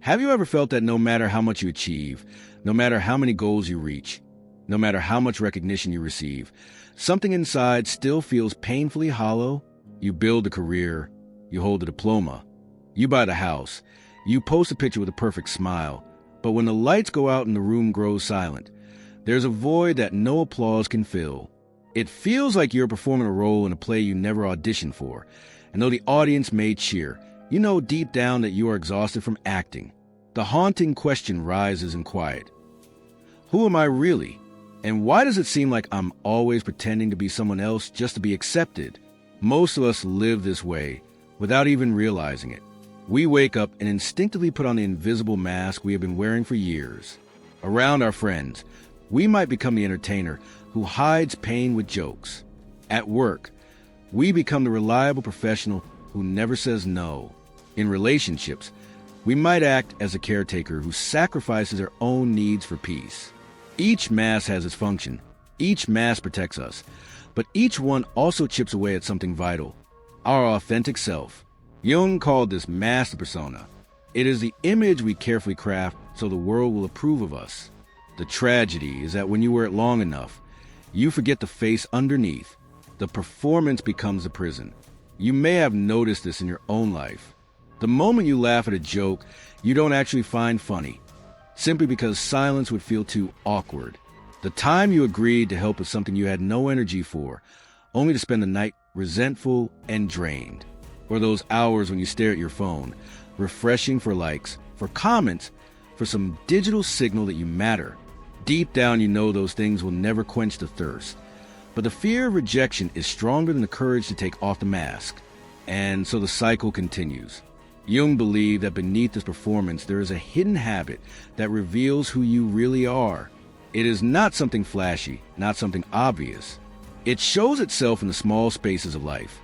Have you ever felt that no matter how much you achieve, no matter how many goals you reach, no matter how much recognition you receive, something inside still feels painfully hollow? You build a career, you hold a diploma, you buy the house, you post a picture with a perfect smile, but when the lights go out and the room grows silent, there's a void that no applause can fill. It feels like you're performing a role in a play you never auditioned for, and though the audience may cheer, you know deep down that you are exhausted from acting. The haunting question rises in quiet. Who am I really? And why does it seem like I'm always pretending to be someone else just to be accepted? Most of us live this way without even realizing it. We wake up and instinctively put on the invisible mask we have been wearing for years. Around our friends, we might become the entertainer who hides pain with jokes. At work, we become the reliable professional who never says no. In relationships, we might act as a caretaker who sacrifices our own needs for peace. Each mask has its function. Each mask protects us. But each one also chips away at something vital, our authentic self. Jung called this master persona. It is the image we carefully craft so the world will approve of us. The tragedy is that when you wear it long enough, you forget the face underneath. The performance becomes a prison. You may have noticed this in your own life. The moment you laugh at a joke you don't actually find funny, simply because silence would feel too awkward. The time you agreed to help with something you had no energy for, only to spend the night resentful and drained. Or those hours when you stare at your phone, refreshing for likes, for comments, for some digital signal that you matter. Deep down you know those things will never quench the thirst. But the fear of rejection is stronger than the courage to take off the mask. And so the cycle continues. Jung believed that beneath this performance there is a hidden habit that reveals who you really are. It is not something flashy, not something obvious. It shows itself in the small spaces of life,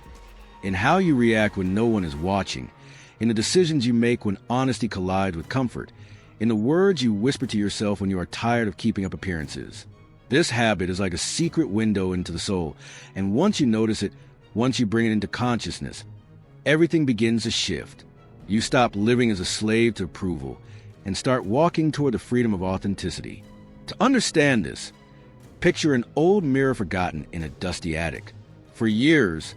in how you react when no one is watching, in the decisions you make when honesty collides with comfort, in the words you whisper to yourself when you are tired of keeping up appearances. This habit is like a secret window into the soul, and once you notice it, once you bring it into consciousness, everything begins to shift. You stop living as a slave to approval and start walking toward the freedom of authenticity. To understand this, picture an old mirror forgotten in a dusty attic. For years,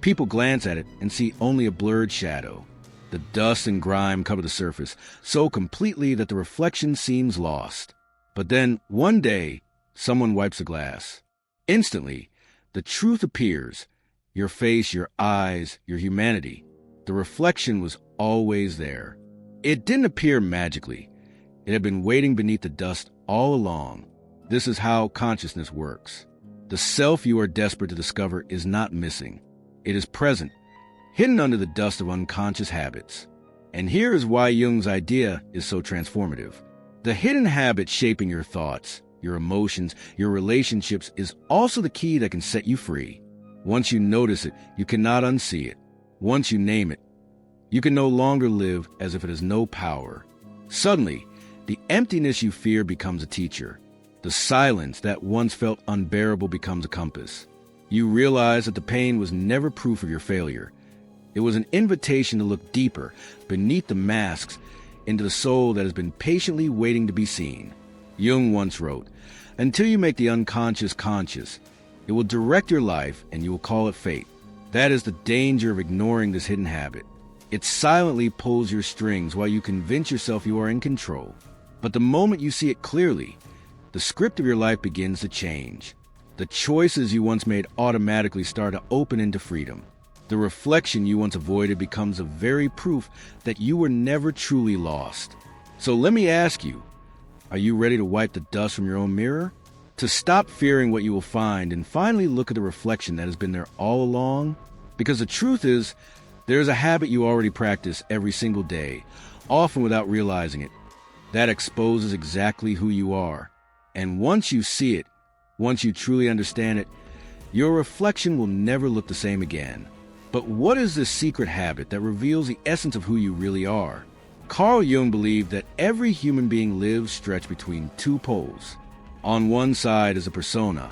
people glance at it and see only a blurred shadow. The dust and grime cover the surface so completely that the reflection seems lost. But then, one day, someone wipes the glass. Instantly, the truth appears. Your face, your eyes, your humanity. The reflection was always there. It didn't appear magically. It had been waiting beneath the dust all along. This is how consciousness works. The self you are desperate to discover is not missing. It is present, hidden under the dust of unconscious habits. And here is why Jung's idea is so transformative. The hidden habit shaping your thoughts, your emotions, your relationships is also the key that can set you free. Once you notice it, you cannot unsee it. Once you name it, you can no longer live as if it has no power. Suddenly, the emptiness you fear becomes a teacher. The silence that once felt unbearable becomes a compass. You realize that the pain was never proof of your failure. It was an invitation to look deeper, beneath the masks, into the soul that has been patiently waiting to be seen. Jung once wrote, "Until you make the unconscious conscious, it will direct your life and you will call it fate." That is the danger of ignoring this hidden habit. It silently pulls your strings while you convince yourself you are in control. But the moment you see it clearly, the script of your life begins to change. The choices you once made automatically start to open into freedom. The reflection you once avoided becomes a very proof that you were never truly lost. So let me ask you, are you ready to wipe the dust from your own mirror? To stop fearing what you will find and finally look at the reflection that has been there all along? Because the truth is, there is a habit you already practice every single day, often without realizing it. That exposes exactly who you are. And once you see it, once you truly understand it, your reflection will never look the same again. But what is this secret habit that reveals the essence of who you really are? Carl Jung believed that every human being lives stretched between two poles. On one side is a persona,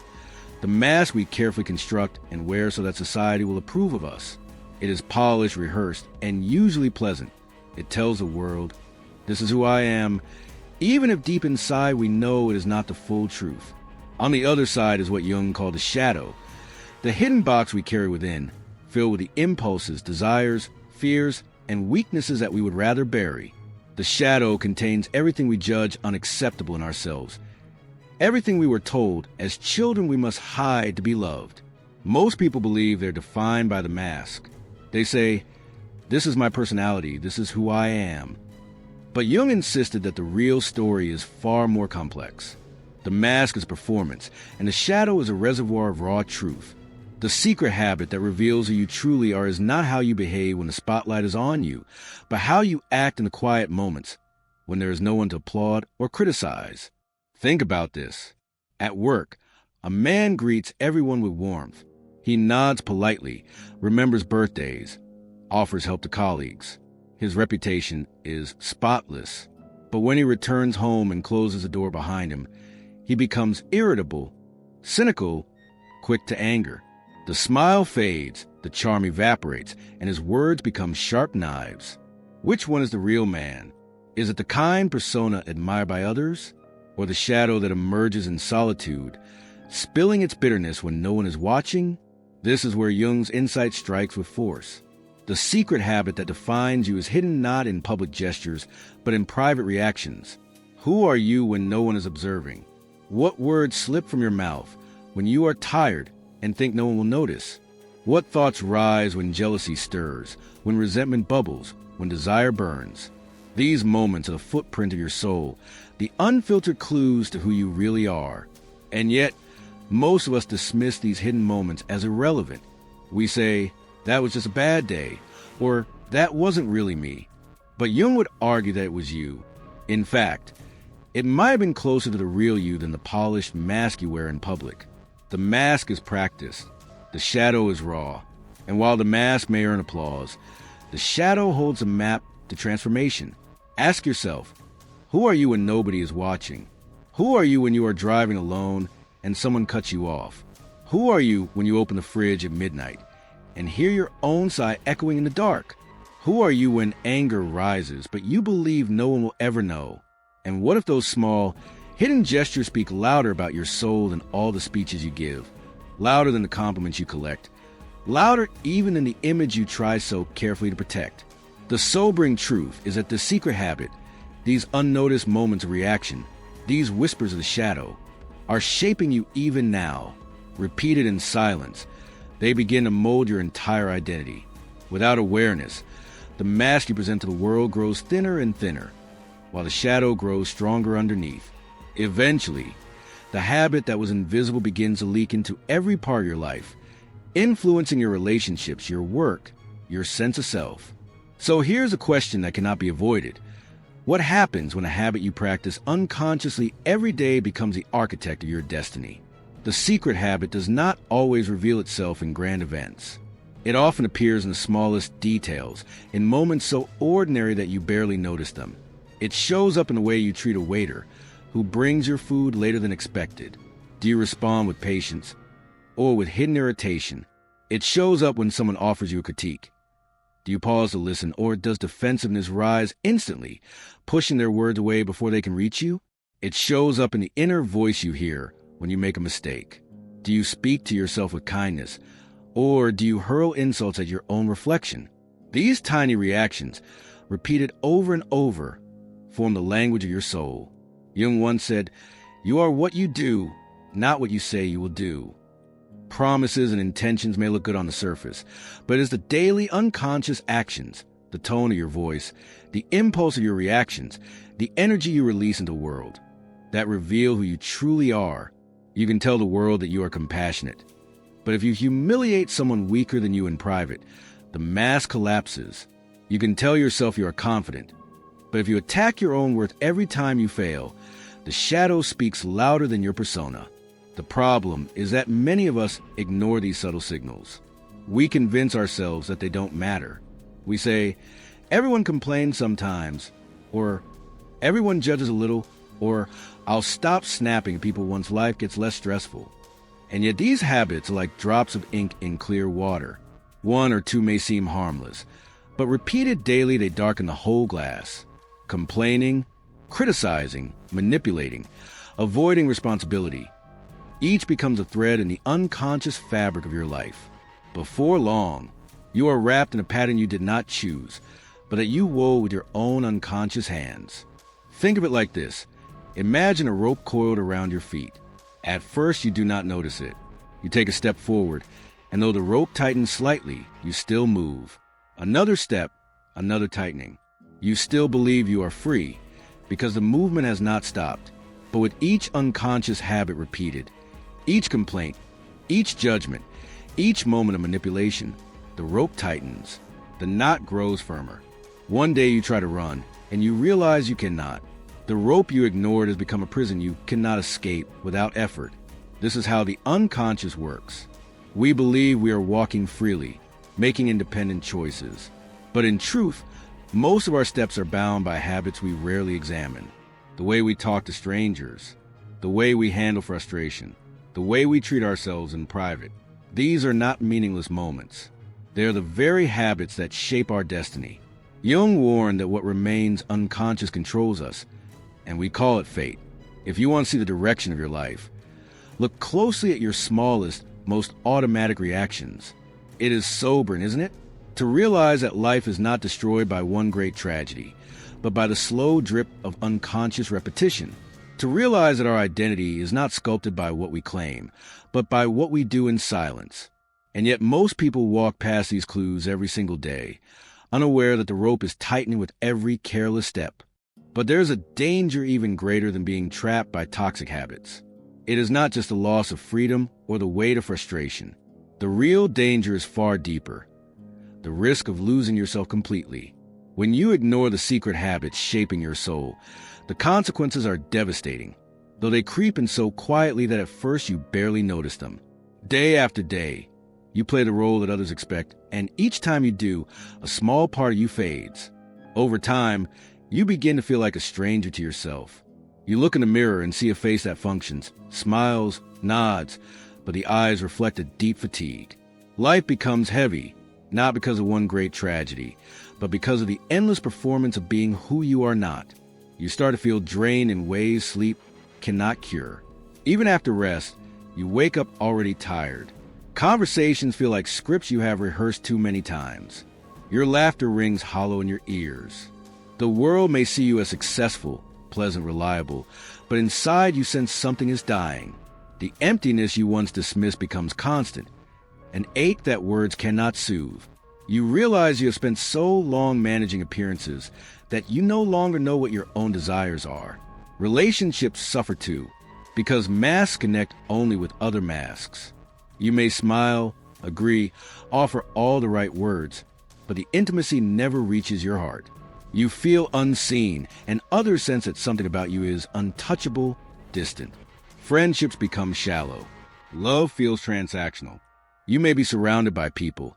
the mask we carefully construct and wear so that society will approve of us. It is polished, rehearsed, and usually pleasant. It tells the world, This is who I am, even if deep inside we know it is not the full truth. On the other side is what Jung called the shadow, the hidden box we carry within, filled with the impulses, desires, fears, and weaknesses that we would rather bury. The shadow contains everything we judge unacceptable in ourselves, everything we were told as children we must hide to be loved. Most people believe they're defined by the mask. They say, "This is my personality, this is who I am." But Jung insisted that the real story is far more complex. The mask is performance, and the shadow is a reservoir of raw truth. The secret habit that reveals who you truly are is not how you behave when the spotlight is on you, but how you act in the quiet moments, when there is no one to applaud or criticize. Think about this. At work, a man greets everyone with warmth. He nods politely, remembers birthdays, offers help to colleagues. His reputation is spotless. But when he returns home and closes the door behind him, he becomes irritable, cynical, quick to anger. The smile fades, the charm evaporates, and his words become sharp knives. Which one is the real man? Is it the kind persona admired by others, or the shadow that emerges in solitude, spilling its bitterness when no one is watching? This is where Jung's insight strikes with force. The secret habit that defines you is hidden not in public gestures, but in private reactions. Who are you when no one is observing? What words slip from your mouth when you are tired and think no one will notice? What thoughts rise when jealousy stirs, when resentment bubbles, when desire burns? These moments are the footprint of your soul, the unfiltered clues to who you really are. And yet, most of us dismiss these hidden moments as irrelevant. We say, "That was just a bad day," or "That wasn't really me." But Jung would argue that it was you. In fact, it might have been closer to the real you than the polished mask you wear in public. The mask is practiced, the shadow is raw, and while the mask may earn applause, the shadow holds a map to transformation. Ask yourself, who are you when nobody is watching? Who are you when you are driving alone and someone cuts you off? Who are you when you open the fridge at midnight and hear your own sigh echoing in the dark? Who are you when anger rises, but you believe no one will ever know? And what if those small, hidden gestures speak louder about your soul than all the speeches you give, louder than the compliments you collect, louder even than the image you try so carefully to protect? The sobering truth is that the secret habit, these unnoticed moments of reaction, these whispers of the shadow, are shaping you even now. Repeated in silence, they begin to mold your entire identity. Without awareness, the mask you present to the world grows thinner and thinner, while the shadow grows stronger underneath. Eventually, the habit that was invisible begins to leak into every part of your life, influencing your relationships, your work, your sense of self. So here's a question that cannot be avoided. What happens when a habit you practice unconsciously every day becomes the architect of your destiny? The secret habit does not always reveal itself in grand events. It often appears in the smallest details, in moments so ordinary that you barely notice them. It shows up in the way you treat a waiter who brings your food later than expected. Do you respond with patience or with hidden irritation? It shows up when someone offers you a critique. Do you pause to listen, or does defensiveness rise instantly, pushing their words away before they can reach you? It shows up in the inner voice you hear when you make a mistake. Do you speak to yourself with kindness, or do you hurl insults at your own reflection? These tiny reactions, repeated over and over, form the language of your soul. Jung once said, "You are what you do, not what you say you will do." Promises and intentions may look good on the surface, but it's the daily unconscious actions, the tone of your voice, the impulse of your reactions, the energy you release into the world, that reveal who you truly are. You can tell the world that you are compassionate. But if you humiliate someone weaker than you in private, the mask collapses. You can tell yourself you are confident. But if you attack your own worth every time you fail, the shadow speaks louder than your persona. The problem is that many of us ignore these subtle signals. We convince ourselves that they don't matter. We say, "Everyone complains sometimes," or "Everyone judges a little," or "I'll stop snapping at people once life gets less stressful." And yet these habits are like drops of ink in clear water. One or two may seem harmless, but repeated daily they darken the whole glass. complaining, criticizing, manipulating, avoiding responsibility. Each becomes a thread in the unconscious fabric of your life. Before long, you are wrapped in a pattern you did not choose, but that you wove with your own unconscious hands. Think of it like this. Imagine a rope coiled around your feet. At first, you do not notice it. You take a step forward, and though the rope tightens slightly, you still move. Another step, another tightening. You still believe you are free, because the movement has not stopped. But with each unconscious habit repeated, each complaint, each judgment, each moment of manipulation, the rope tightens. The knot grows firmer. One day you try to run, and you realize you cannot. The rope you ignored has become a prison you cannot escape without effort. This is how the unconscious works. We believe we are walking freely, making independent choices. But in truth, most of our steps are bound by habits we rarely examine. The way we talk to strangers, the way we handle frustration, the way we treat ourselves in private. These are not meaningless moments. They are the very habits that shape our destiny. Jung warned that what remains unconscious controls us, and we call it fate. If you want to see the direction of your life, look closely at your smallest, most automatic reactions. It is sobering, isn't it? To realize that life is not destroyed by one great tragedy, but by the slow drip of unconscious repetition. To realize that our identity is not sculpted by what we claim, but by what we do in silence. And yet most people walk past these clues every single day, unaware that the rope is tightening with every careless step. But there's a danger even greater than being trapped by toxic habits. It is not just the loss of freedom or the weight of frustration. The real danger is far deeper. The risk of losing yourself completely. When you ignore the secret habits shaping your soul, the consequences are devastating, though they creep in so quietly that at first you barely notice them. Day after day, you play the role that others expect, and each time you do, a small part of you fades. Over time, you begin to feel like a stranger to yourself. You look in the mirror and see a face that functions, smiles, nods, but the eyes reflect a deep fatigue. Life becomes heavy, not because of one great tragedy, but because of the endless performance of being who you are not. You start to feel drained in ways sleep cannot cure. Even after rest, you wake up already tired. Conversations feel like scripts you have rehearsed too many times. Your laughter rings hollow in your ears. The world may see you as successful, pleasant, reliable, but inside you sense something is dying. The emptiness you once dismissed becomes constant, an ache that words cannot soothe. You realize you have spent so long managing appearances that you no longer know what your own desires are. Relationships suffer too, because masks connect only with other masks. You may smile, agree, offer all the right words, but the intimacy never reaches your heart. You feel unseen, and others sense that something about you is untouchable, distant. Friendships become shallow. Love feels transactional. You may be surrounded by people,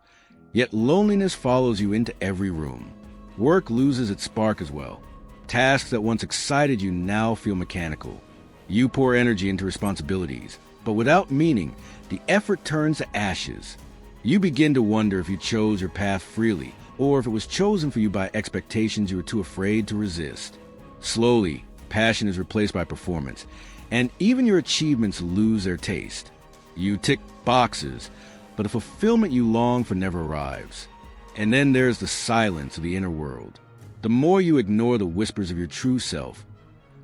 yet loneliness follows you into every room. Work loses its spark as well. Tasks that once excited you now feel mechanical. You pour energy into responsibilities, but without meaning, the effort turns to ashes. You begin to wonder if you chose your path freely, or if it was chosen for you by expectations you were too afraid to resist. Slowly, passion is replaced by performance, and even your achievements lose their taste. You tick boxes, but a fulfillment you long for never arrives. And then there's the silence of the inner world. The more you ignore the whispers of your true self,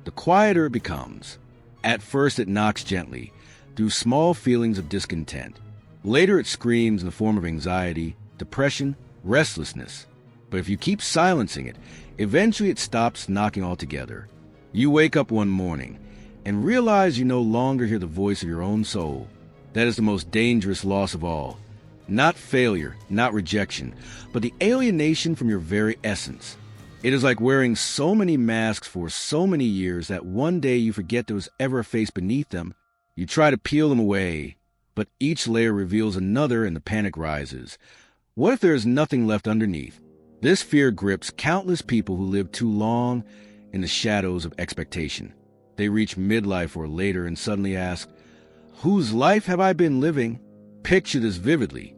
the quieter it becomes. At first it knocks gently, through small feelings of discontent. Later it screams in the form of anxiety, depression, restlessness. But if you keep silencing it, eventually it stops knocking altogether. You wake up one morning and realize you no longer hear the voice of your own soul. That is the most dangerous loss of all. Not failure, not rejection, but the alienation from your very essence. It is like wearing so many masks for so many years that one day you forget there was ever a face beneath them. You try to peel them away, but each layer reveals another and the panic rises. What if there is nothing left underneath? This fear grips countless people who live too long in the shadows of expectation. They reach midlife or later and suddenly ask, whose life have I been living? Picture this vividly.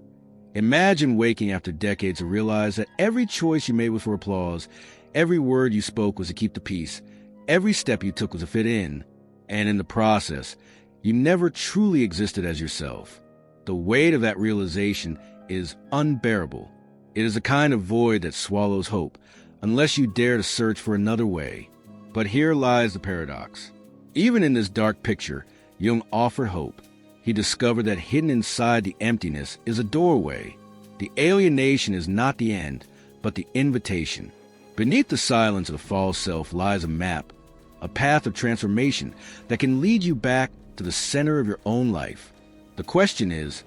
Imagine waking after decades to realize that every choice you made was for applause, Every word you spoke was to keep the peace. Every step you took was to fit in. And in the process, you never truly existed as yourself. The weight of that realization is unbearable. It is a kind of void that swallows hope, unless you dare to search for another way. But here lies the paradox. Even in this dark picture, Jung offered hope. He discovered that hidden inside the emptiness is a doorway. The alienation is not the end, but the invitation. Beneath the silence of the false self lies a map, a path of transformation that can lead you back to the center of your own life. The question is,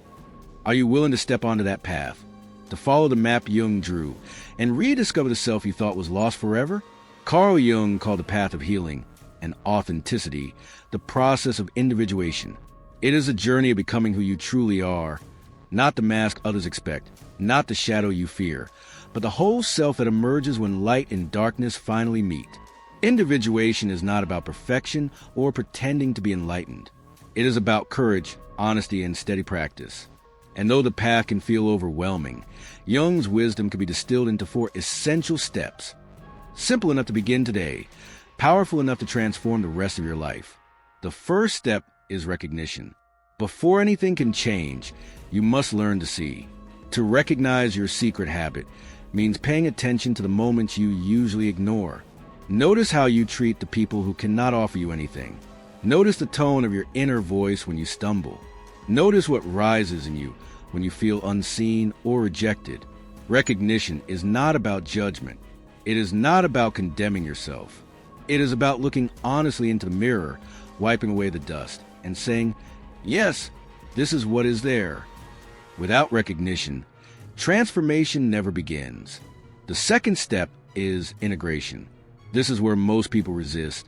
are you willing to step onto that path, to follow the map Jung drew, and rediscover the self you thought was lost forever? Carl Jung called the path of healing and authenticity the process of individuation. It is a journey of becoming who you truly are, not the mask others expect, not the shadow you fear, but the whole self that emerges when light and darkness finally meet. Individuation is not about perfection or pretending to be enlightened. It is about courage, honesty, and steady practice. And though the path can feel overwhelming, Jung's wisdom can be distilled into 4 essential steps. Simple enough to begin today, powerful enough to transform the rest of your life. The first step is recognition. Before anything can change, you must learn to see. To recognize your secret habit means paying attention to the moments you usually ignore. Notice how you treat the people who cannot offer you anything. Notice the tone of your inner voice when you stumble. Notice what rises in you when you feel unseen or rejected. Recognition is not about judgment. It is not about condemning yourself. It is about looking honestly into the mirror, wiping away the dust, and saying, yes, this is what is there. Without recognition, transformation never begins. The second step is integration. This is where most people resist,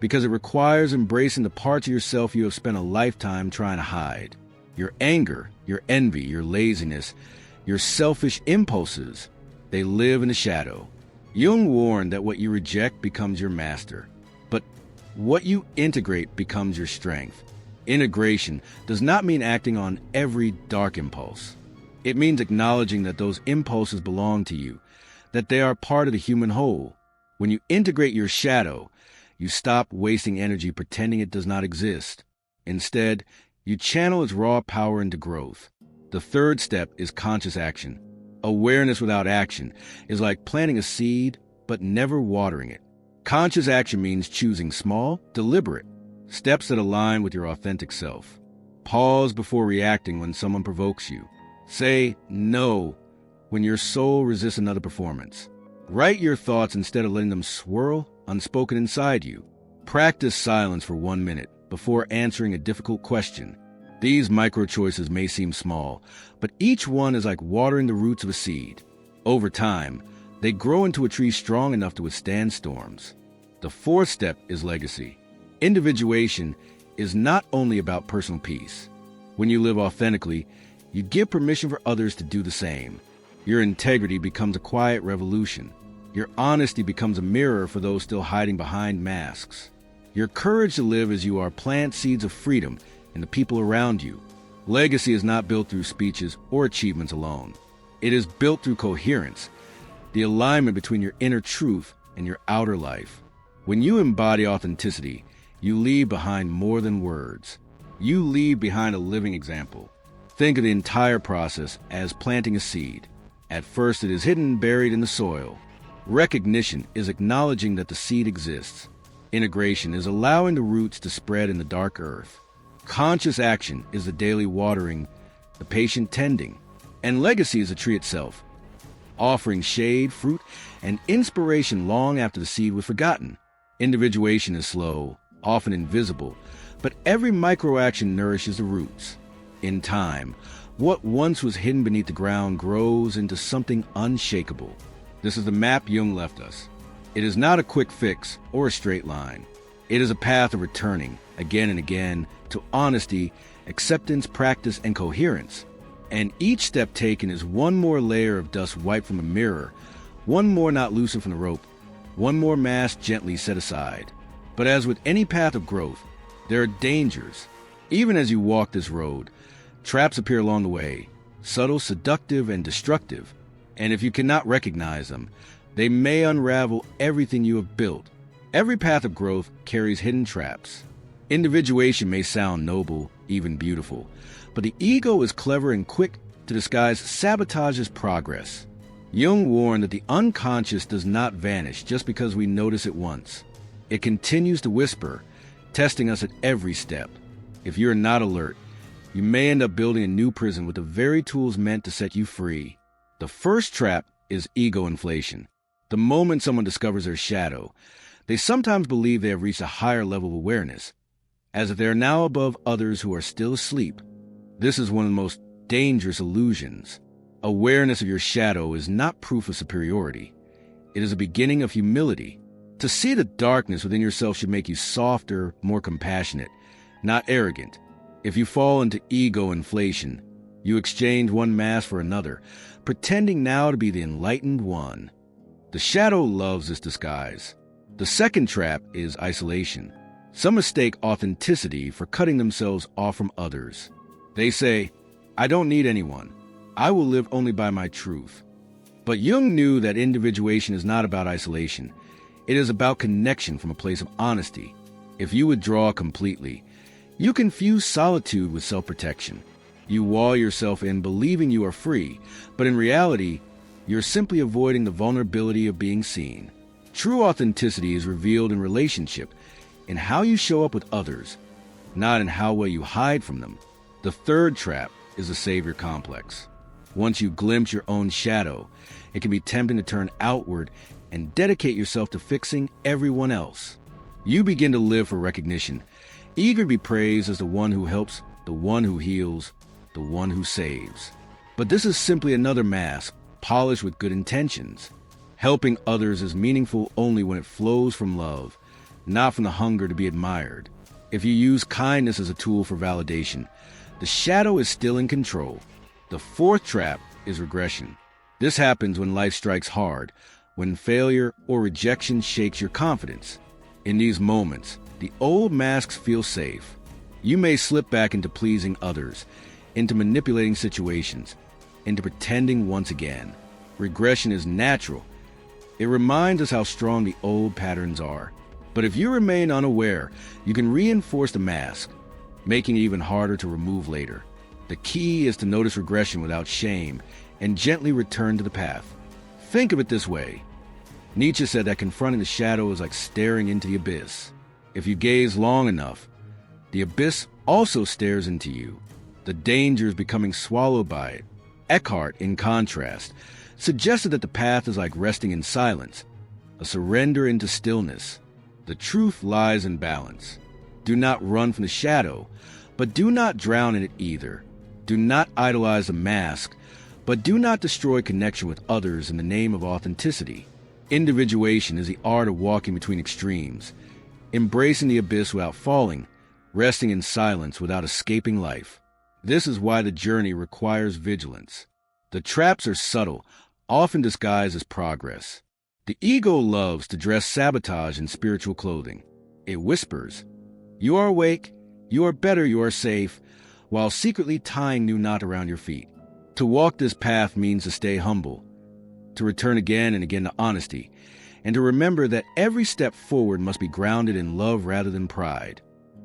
because it requires embracing the parts of yourself you have spent a lifetime trying to hide. Your anger, your envy, your laziness, your selfish impulses, they live in the shadow. Jung warned that what you reject becomes your master, but what you integrate becomes your strength. Integration does not mean acting on every dark impulse. It means acknowledging that those impulses belong to you, that they are part of the human whole. When you integrate your shadow, you stop wasting energy pretending it does not exist. Instead, you channel its raw power into growth. The third step is conscious action. Awareness without action is like planting a seed, but never watering it. Conscious action means choosing small, deliberate steps that align with your authentic self. Pause before reacting when someone provokes you. Say no when your soul resists another performance. Write your thoughts instead of letting them swirl unspoken inside you. Practice silence for 1 minute before answering a difficult question. These micro choices may seem small, but each one is like watering the roots of a seed. Over time, they grow into a tree strong enough to withstand storms. The fourth step is legacy. Individuation is not only about personal peace. When you live authentically, you give permission for others to do the same. Your integrity becomes a quiet revolution. Your honesty becomes a mirror for those still hiding behind masks. Your courage to live as you are plants seeds of freedom in the people around you. Legacy is not built through speeches or achievements alone. It is built through coherence, the alignment between your inner truth and your outer life. When you embody authenticity, you leave behind more than words. You leave behind a living example. Think of the entire process as planting a seed. At first, it is hidden, buried in the soil. Recognition is acknowledging that the seed exists. Integration is allowing the roots to spread in the dark earth. Conscious action is the daily watering, the patient tending. And legacy is a tree itself, offering shade, fruit, and inspiration long after the seed was forgotten. Individuation is slow, often invisible, but every micro-action nourishes the roots. In time, what once was hidden beneath the ground grows into something unshakable. This is the map Jung left us. It is not a quick fix or a straight line. It is a path of returning, again and again, to honesty, acceptance, practice, and coherence. And each step taken is one more layer of dust wiped from a mirror, one more knot loosened from the rope, one more mask gently set aside. But as with any path of growth, there are dangers. Even as you walk this road, traps appear along the way, subtle, seductive, and destructive. And if you cannot recognize them, They may unravel everything you have built. Every path of growth carries hidden traps. Individuation may sound noble, even beautiful, but the ego is clever and quick to disguise sabotage's progress. Jung warned that the unconscious does not vanish just because we notice it once. It continues to whisper, testing us at every step. If you're not alert, you may end up building a new prison with the very tools meant to set you free. The first trap is ego inflation. The moment someone discovers their shadow, they sometimes believe they have reached a higher level of awareness, as if they are now above others who are still asleep. This is one of the most dangerous illusions. Awareness of your shadow is not proof of superiority. It is a beginning of humility. To see the darkness within yourself should make you softer, more compassionate, not arrogant. If you fall into ego inflation, you exchange one mask for another, pretending now to be the enlightened one. The shadow loves this disguise. The second trap is isolation. Some mistake authenticity for cutting themselves off from others. They say, "I don't need anyone. I will live only by my truth." But Jung knew that individuation is not about isolation. It is about connection from a place of honesty. If you withdraw completely, you confuse solitude with self-protection. You wall yourself in believing you are free, but in reality, you're simply avoiding the vulnerability of being seen. True authenticity is revealed in relationship, in how you show up with others, not in how well you hide from them. The third trap is the savior complex. Once you glimpse your own shadow, it can be tempting to turn outward and dedicate yourself to fixing everyone else. You begin to live for recognition, eager to be praised as the one who helps, the one who heals, the one who saves. But this is simply another mask, polished with good intentions. Helping others is meaningful only when it flows from love, not from the hunger to be admired. If you use kindness as a tool for validation, the shadow is still in control. The fourth trap is regression. This happens when life strikes hard, when failure or rejection shakes your confidence. In these moments, the old masks feel safe. You may slip back into pleasing others, into manipulating situations, into pretending once again. Regression is natural. It reminds us how strong the old patterns are. But if you remain unaware, you can reinforce the mask, making it even harder to remove later. The key is to notice regression without shame and gently return to the path. Think of it this way. Nietzsche said that confronting the shadow is like staring into the abyss. If you gaze long enough, the abyss also stares into you. The danger is becoming swallowed by it. Eckhart, in contrast, suggested that the path is like resting in silence, a surrender into stillness. The truth lies in balance. Do not run from the shadow, but do not drown in it either. Do not idolize the mask, but do not destroy connection with others in the name of authenticity. Individuation is the art of walking between extremes, embracing the abyss without falling, resting in silence without escaping life. This is why the journey requires vigilance. The traps are subtle, often disguised as progress. The ego loves to dress sabotage in spiritual clothing. It whispers, "You are awake, you are better, you are safe," while secretly tying new knot around your feet. To walk this path means to stay humble, to return again and again to honesty, and to remember that every step forward must be grounded in love rather than pride.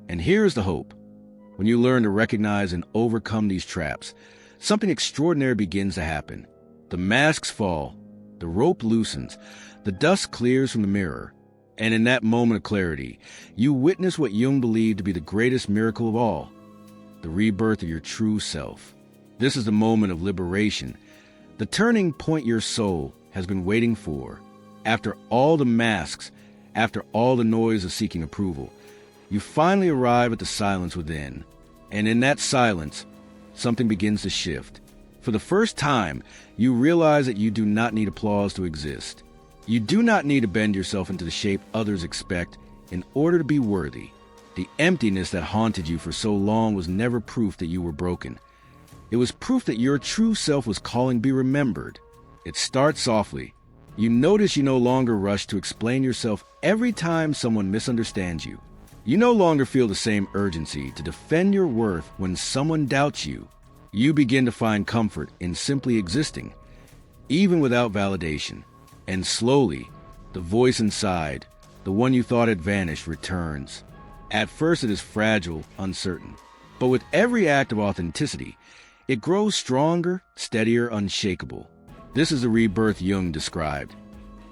And here's the hope. When you learn to recognize and overcome these traps, something extraordinary begins to happen. The masks fall, the rope loosens, the dust clears from the mirror, and in that moment of clarity, you witness what Jung believed to be the greatest miracle of all, the rebirth of your true self. This is the moment of liberation, the turning point your soul has been waiting for. After all the masks, after all the noise of seeking approval, you finally arrive at the silence within. And in that silence, something begins to shift. For the first time, you realize that you do not need applause to exist. You do not need to bend yourself into the shape others expect in order to be worthy. The emptiness that haunted you for so long was never proof that you were broken. It was proof that your true self was calling be remembered. It starts softly. You notice you no longer rush to explain yourself every time someone misunderstands you. You no longer feel the same urgency to defend your worth when someone doubts you. You begin to find comfort in simply existing, even without validation. And slowly, the voice inside, the one you thought had vanished, returns. At first it is fragile, uncertain. But with every act of authenticity, it grows stronger, steadier, unshakable. This is the rebirth Jung described.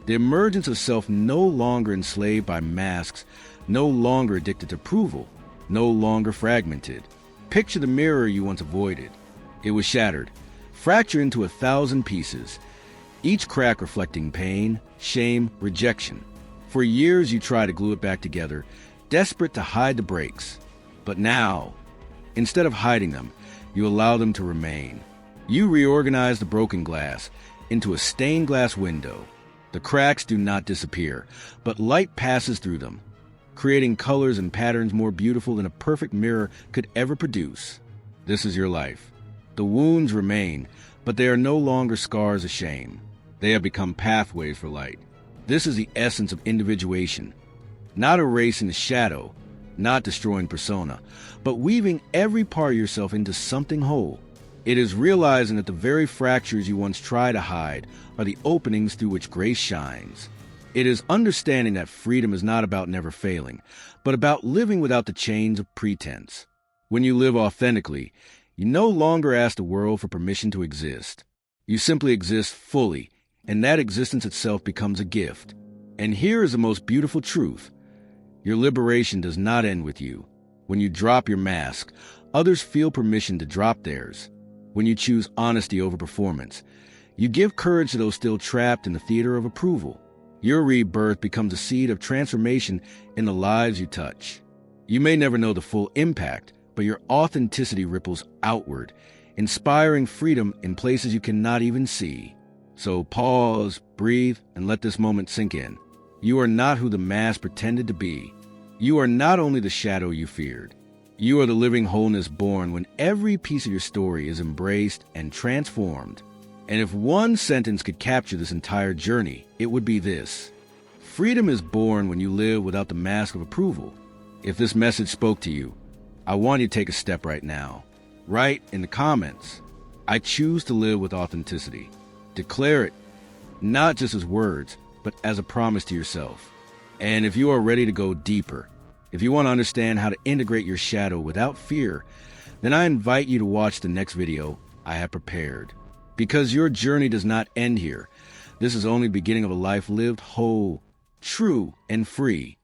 The emergence of self no longer enslaved by masks, no longer addicted to approval, no longer fragmented. Picture the mirror you once avoided. It was shattered, fractured into 1,000 pieces, each crack reflecting pain, shame, rejection. For years you tried to glue it back together, desperate to hide the breaks. But now, instead of hiding them, you allow them to remain. You reorganize the broken glass into a stained glass window. The cracks do not disappear, but light passes through them, creating colors and patterns more beautiful than a perfect mirror could ever produce. This is your life. The wounds remain, but they are no longer scars of shame. They have become pathways for light. This is the essence of individuation. Not erasing the shadow, not destroying persona, but weaving every part of yourself into something whole. It is realizing that the very fractures you once tried to hide are the openings through which grace shines. It is understanding that freedom is not about never failing, but about living without the chains of pretense. When you live authentically, you no longer ask the world for permission to exist. You simply exist fully, and that existence itself becomes a gift. And here is the most beautiful truth. Your liberation does not end with you. When you drop your mask, others feel permission to drop theirs. When you choose honesty over performance, you give courage to those still trapped in the theater of approval. Your rebirth becomes a seed of transformation in the lives you touch. You may never know the full impact, but your authenticity ripples outward, inspiring freedom in places you cannot even see. So pause, breathe, and let this moment sink in. You are not who the mask pretended to be. You are not only the shadow you feared. You are the living wholeness born when every piece of your story is embraced and transformed. And if one sentence could capture this entire journey, it would be this: freedom is born when you live without the mask of approval. If this message spoke to you, I want you to take a step right now. Write in the comments, "I choose to live with authenticity." Declare it, not just as words, but as a promise to yourself. And if you are ready to go deeper, if you want to understand how to integrate your shadow without fear, then I invite you to watch the next video I have prepared. Because your journey does not end here. This is only the beginning of a life lived whole, true, and free.